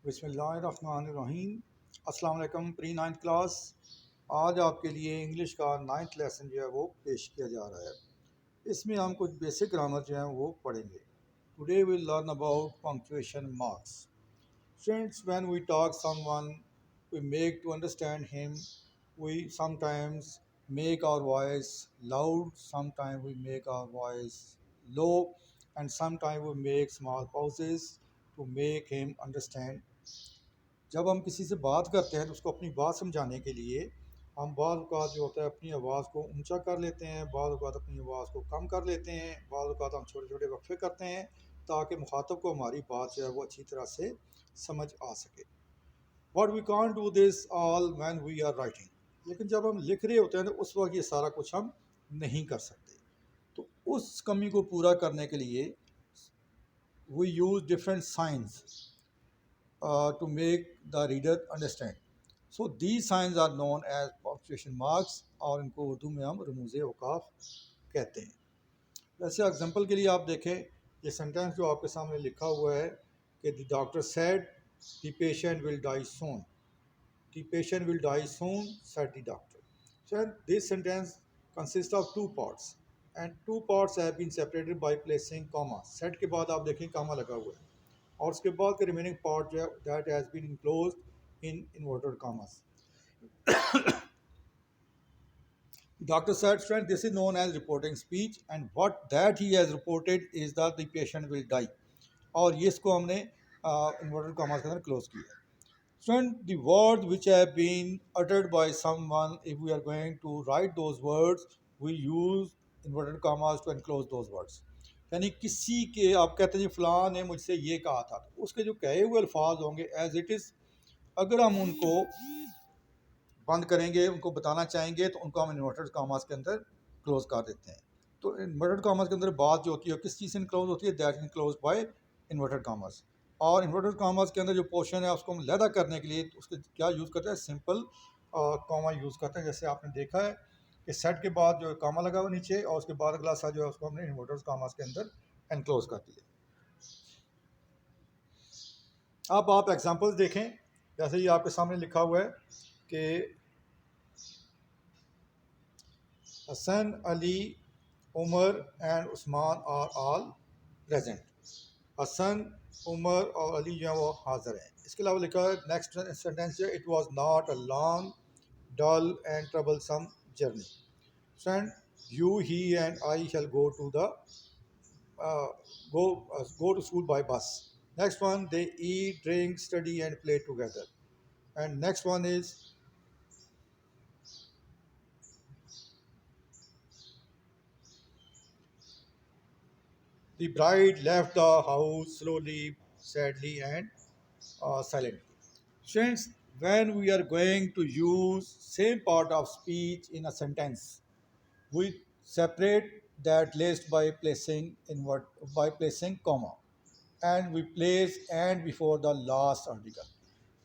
बिस्मिल्लाहिर्रहमानिर्रहीम। अस्सलाम वालेकुम प्री नाइन्थ क्लास। आज आपके लिए इंग्लिश का नाइन्थ लेसन जो है वो पेश किया जा रहा है। इसमें हम कुछ बेसिक ग्रामर जो है वो पढ़ेंगे। Today we learn about punctuation marks. Students, when we talk someone we make to understand him, we sometimes make our voice loud, sometimes we make our voice low, and sometimes we make small pauses to make him understand. जब हम किसी से बात करते हैं तो उसको अपनी बात समझाने के लिए हम बाज़ औक़ात जो होता है अपनी आवाज़ को ऊंचा कर लेते हैं, बाज़ औक़ात अपनी आवाज़ को कम कर लेते हैं, बाज़ औक़ात हम छोटे छोटे वक्फे करते हैं ताकि मुखातब को हमारी बात जो है वो अच्छी तरह से समझ आ सके। What we can't do this all when we are writing, लेकिन जब हम लिख रहे होते हैं तो उस वक्त ये सारा कुछ हम नहीं कर सकते। तो उस कमी को पूरा करने के लिए we use different signs to make the reader understand. So these signs are known as punctuation marks और इनको उर्दू में हम रमूज़े औकाफ कहते हैं। वैसे एग्जांपल के लिए आप देखें, ये सेंटेंस जो आपके सामने लिखा हुआ है कि the doctor said the patient will die soon. The patient will die soon, said the doctor. So this sentence consists of two parts, and two parts have been separated by placing comma. Said के बाद आप देखें comma लगा हुआ है और उसके बाद का remaining part जो है that has been enclosed in inverted commas. Doctor said, "Friend, this is known as reporting speech, and what that he has reported is that the patient will die." और ये इसको हमने inverted commas के अंदर close किया है। Student, the words which have been uttered by someone, if we are going to write those words, we use inverted commas to enclose those words. यानी किसी के आप कहते हैं जी फलां ने मुझसे ये कहा था, तो उसके जो कहे हुए अल्फाज होंगे एज इट इज़, अगर हम उनको बंद करेंगे, उनको बताना चाहेंगे तो उनको हम इन्वर्टेड कॉमास के अंदर क्लोज कर देते हैं। तो इन्वर्टेड कॉमास के अंदर बात जो होती है किस चीज़ से इनक्लोज होती है, that enclose by inverted commas. और इन्वर्टेड कॉमास के अंदर जो पोर्शन है उसको हम लैदा करने के लिए उसके क्या यूज़ करते हैं, सिंपल कॉमा यूज़ करते हैं। जैसे आपने देखा है कि सेट के बाद जो कॉमा लगा हुआ नीचे और उसके बाद अगला सा जो है उसको हमने इन्वर्टेड कॉमास के अंदर एनक्लोज कर दिया। अब आप एग्जांपल्स देखें, जैसे ये आपके सामने लिखा हुआ है कि Hasan, Ali, Umar and Usman are all present. Hasan, Umar और अली जो है वो हाजिर हैं। इसके अलावा लिखा है नेक्स्ट सेंटेंस है, it was not a long dull and troublesome journey. Friend, you he and I shall go to the go to school by bus. Next one, they eat, drink, study and play together. And next one is the bride left the house slowly, sadly and silently. Students, when we are going to use same part of speech in a sentence, we separate that list by placing comma, and we place and before the last article.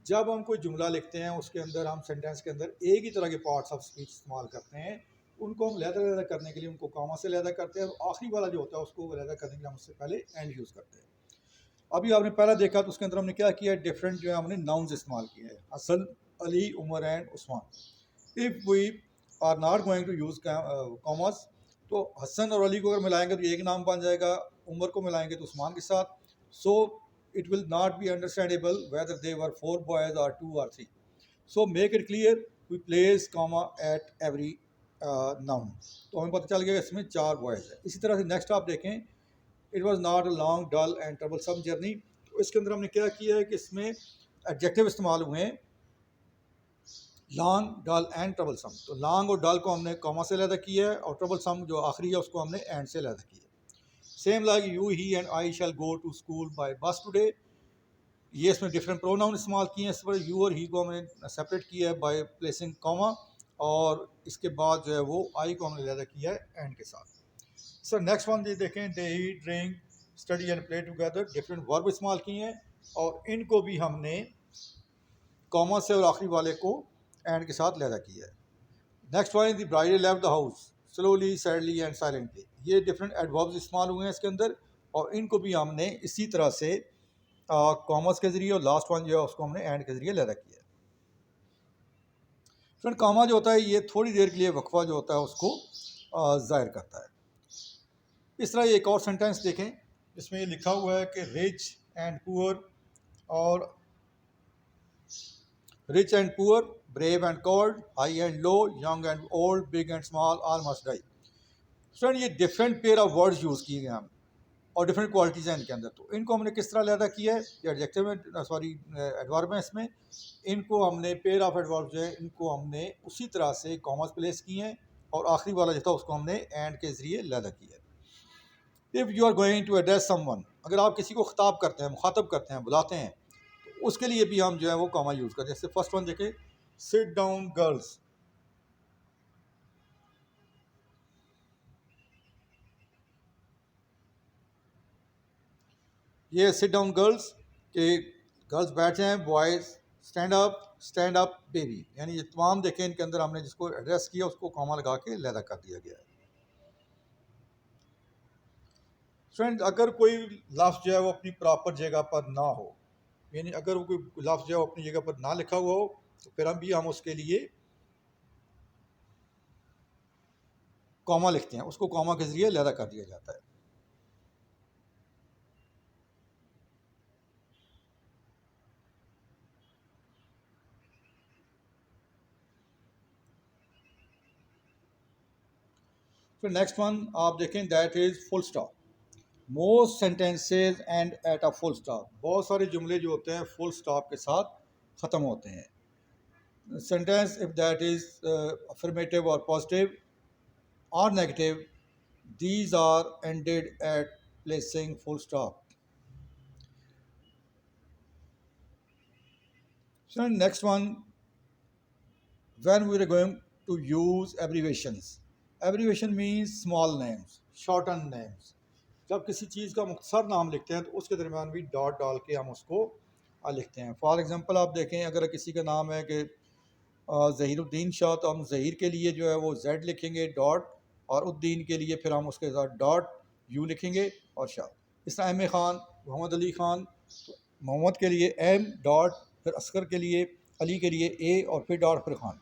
जब हम कोई जुमला लिखते हैं उसके अंदर हम sentence के अंदर एक ही तरह के पार्ट्स ऑफ स्पीच इस्तेमाल करते हैं, उनको हम लहदा करने के लिए उनको कॉमा से लहदा करते हैं और आखिरी वाला जो होता है उसको लहदा करने के लिए हम उससे पहले एंड यूज़ करते हैं। अभी आपने पहला देखा तो उसके अंदर हमने क्या किया, डिफरेंट जो है हमने नाउन्स इस्तेमाल किए हैं, Hasan, Ali, Umar and Usman. If we are not going to use commas तो हसन और अली को अगर मिलाएंगे तो एक नाम बन जाएगा, उमर को मिलाएंगे तो उस्मान के साथ। सो it will not be understandable whether they were 4 boys or 2 or 3. So make it clear, we place comma at every noun. तो हमें पता चल गया इसमें 4 boys है। इसी तरह से नेक्स्ट आप देखें, it was not a long, dull and troublesome journey। तो इसके अंदर हमने क्या किया है कि इसमें एडजेक्टिव इस्तेमाल हुए हैं, लॉन्ग, डल एंड ट्रबलसम। तो लॉन्ग और डल को हमने कॉमा से अलग किया है और ट्रबलसम जो आखिरी है उसको हमने एंड से अलग किया है। Same like you, he and I shall go to school by bus today. ये इसमें डिफरेंट प्रोनाउन इस्तेमाल किए हैं। इस पर यू और ही को हमने सेपरेट किया है बाय प्लेसिंग कॉमा और इसके बाद जो है वो आई को हमने ज़्यादा किया है एंड के साथ। सर नेक्स्ट वन ये देखें, they eat, drink, study and play together. Different verb इस्तेमाल किए हैं और इनको भी हमने कॉमा से और आखिरी वाले को एंड के साथ ज़्यादा किया है। Next one, the bride left the house slowly, sadly and silently. ये डिफरेंट एडवर्ब्स इस्तेमाल हुए हैं इसके अंदर और इनको भी हमने इसी तरह से कॉमर्स के ज़रिए, और लास्ट वन जो है उसको हमने एंड के ज़रिए लैदा किया है। फ्रेंड कामा जो होता है ये थोड़ी देर के लिए वक्फा जो होता है उसको ज़ाहिर करता है। इस तरह एक और सेंटेंस देखें जिसमें ये लिखा हुआ है कि रिच एंड पुअर, और rich and poor, brave and cold, high and low, young and old, big and small, all must die. Friend ये different pair of words use किए गए हैं और डिफरेंट क्वालिटीज़ हैं इनके अंदर। तो इनको हमने किस तरह अलहदा किया है, ये एडजेक्टिव में सॉरी एडवर्ब में, इसमें इनको हमने पेयर ऑफ एडवर्ब जो है इनको हमने उसी तरह से कॉमर्स प्लेस किए हैं, और आखिरी वाला जो था उसको हमने एंड के ज़रिए अलहदा किया है। If you are going to address someone, अगर आप किसी को खिताब करते हैं, मुखातब करते हैं, बुलाते हैं, तो उसके लिए भी हम जो है वो कॉमा यूज़ करते हैं। जैसे फर्स्ट वन देखें, सिट डाउन गर्ल्स। ये सिट डाउन गर्ल्स के गर्ल्स बैठ जाएं, बॉयज़ स्टैंड अप बेबी, यानी ये तमाम देखें इनके अंदर हमने जिसको एड्रेस किया उसको कॉमा लगा के लहदा कर दिया गया है। फ्रेंड अगर कोई लफ्ज़ जो है वो अपनी प्रॉपर जगह पर ना हो, यानी अगर वो कोई लफ्ज़ जो है वो अपनी जगह पर ना लिखा हुआ हो, तो फिर हम उसके लिए कॉमा लिखते हैं, उसको कॉमा के ज़रिए लहदा कर दिया जाता है। फिर नेक्स्ट वन आप देखें, that is full stop. Most sentences and at a full stop. बहुत सारे जुमले जो होते हैं फुल स्टॉप के साथ ख़त्म होते हैं। Sentence if that is affirmative और पॉजिटिव और negative, these are ended at placing full stop. So next one, when we are going to use abbreviations. Abbreviation means small names, shortened names. जब किसी चीज़ का मुख्तसर नाम लिखते हैं तो उसके दरमियान भी डॉट डाल के हम उसको लिखते हैं। फॉर एग्ज़ाम्पल आप देखें, अगर किसी का नाम है कि ज़हीरुद्दीन शाह, तो हम ज़हीर के लिए जो है वो जेड लिखेंगे डॉट, और उद्दीन के लिए फिर हम उसके साथ डॉट यू लिखेंगे और शाह। इस तरह एम ए ख़ान, मोहम्मद अली ख़ान, तो मोहम्मद के लिए एम डॉट, फिर असगर के लिए, अली के लिए ए, और फिर डॉट, फिर ख़ान।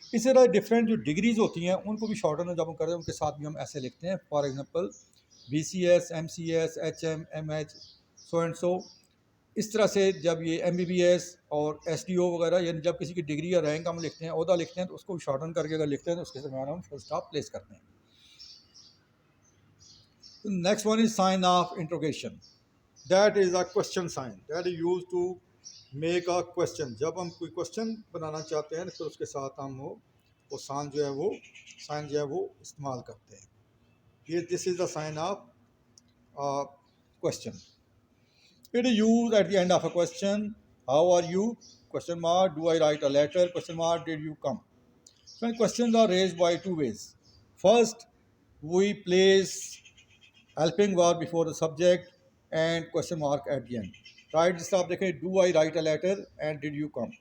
इसी तरह डिफरेंट जो डिग्रीज़ होती हैं उनको भी शॉर्टन जब हम करते हैं उनके साथ भी हम ऐसे लिखते हैं। For example BCS, MCS, HM, MH, so and so. इस तरह से जब ये MBBS और SDO वगैरह, यानी जब किसी की डिग्री या रैंक हम लिखते हैं, ओहदा लिखते हैं, तो उसको शॉर्टन करके अगर लिखते हैं तो उसके दरमियान हम फुल स्टॉप प्लेस करते हैं। Next one is sign of interrogation. That is a question sign, that is use to make a question. जब हम कोई क्वेश्चन बनाना चाहते हैं तो उसके साथ हम वो साइन जो है वो इस्तेमाल करते हैं। ये this is the sign of question. It is used at the end of a question. How are you? Question mark. Do I write a letter? Question mark. Did you come? So questions are raised by two ways. First, we place helping verb before the subject and question mark at the end. Right? This आप देखें, do I write a letter and did you come?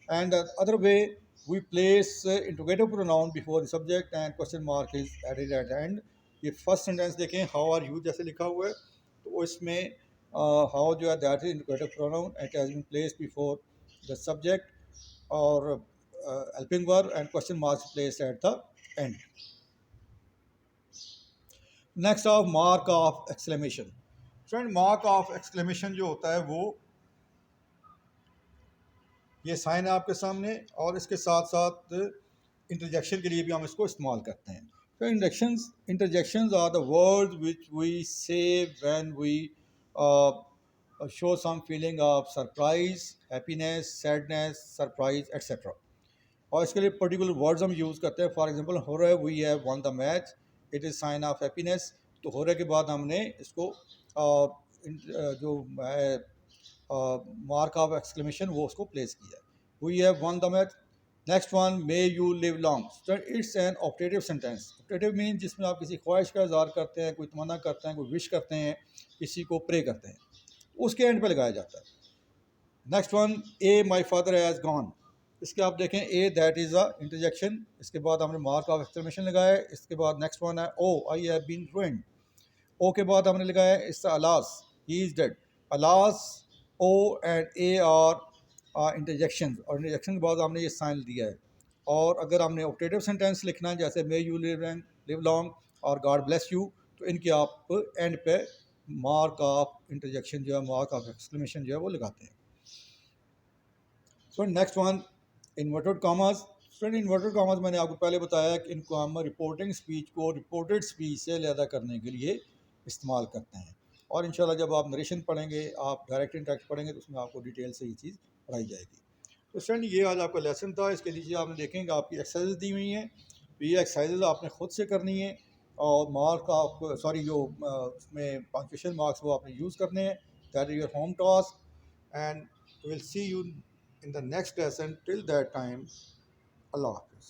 And the other way, we place interrogative pronoun before the subject and question mark is added at the end. ये first sentence देखें, how are you जैसे लिखा हुआ है, तो इसमें how जो है that is interrogative pronoun, it has been placed before the subject, और helping verb and question mark placed at the end. Next of mark of exclamation. Friend mark of exclamation जो होता है वो ये साइन है आपके सामने, और इसके साथ साथ इंटरजेक्शन के लिए भी हम इसको इस्तेमाल करते हैं। तो interjections are the words which we say when we show some feeling of surprise, happiness, sadness, surprise etcetera. और इसके लिए पर्टिकुलर वर्ड्स हम यूज़ करते हैं। फॉर एग्जांपल, हो रहा है we have won the match, it is sign of happiness. तो हो रहे के बाद हमने इसको जो मार्क ऑफ एक्सक्लेमेशन वो उसको प्लेस किया। We have won the match. Next one, may you live long. It's an optative sentence. Optative mean जिसमें आप किसी ख्वाहिश का इज़हार करते हैं, कोई तमन्ना करते हैं, कोई विश करते हैं, किसी को प्रे करते हैं, उसके एंड पे लगाया जाता है। Next one, A my father has gone. इसके आप देखें, ए दैट इज़ अ इंटरजेक्शन, इसके बाद हमने मार्क ऑफ एक्सक्लेमेशन लगाया है। इसके बाद नेक्स्ट वन है oh, I have been ruined. Oh के बाद हमने लगाया है इससे alas, he is dead. Alas oh and a are interjection, और इंटरजेक्शन के बाद आपने ये साइन दिया है। और अगर आपने ऑप्टेटिव सेंटेंस लिखना है जैसे मे यू लिव लॉन्ग और गॉड ब्लेस यू, तो इनके आप एंड पे मार्क ऑफ इंटरजेक्शन जो है, मार्क ऑफ एक्सक्लेमेशन जो है वो लगाते हैं। So next one, inverted commas. Friend inverted commas मैंने आपको पहले बताया कि इनको हम रिपोर्टिंग स्पीच को रिपोर्टेड स्पीच से अलहदा करने के लिए इस्तेमाल करते हैं। और इंशाल्लाह जब आप नरेशन पढ़ेंगे, आप डायरेक्ट इंटरेक्ट पढ़ेंगे, तो उसमें आपको डिटेल से ये चीज़ पढ़ाई जाएगी। तो फ्रेंड ये आज आपका लेसन था। इसके नीचे आपने देखेंगे आपकी एक्सरसाइज दी हुई हैं, तो ये एक्सरसाइज आपने ख़ुद से करनी है और मार्क आप सॉरी जो उसमें पंक्चुएशन मार्क्स वो आपने यूज़ करने हैं। That is your home task and will see you in the next lesson. Till that time, Allah Hafiz.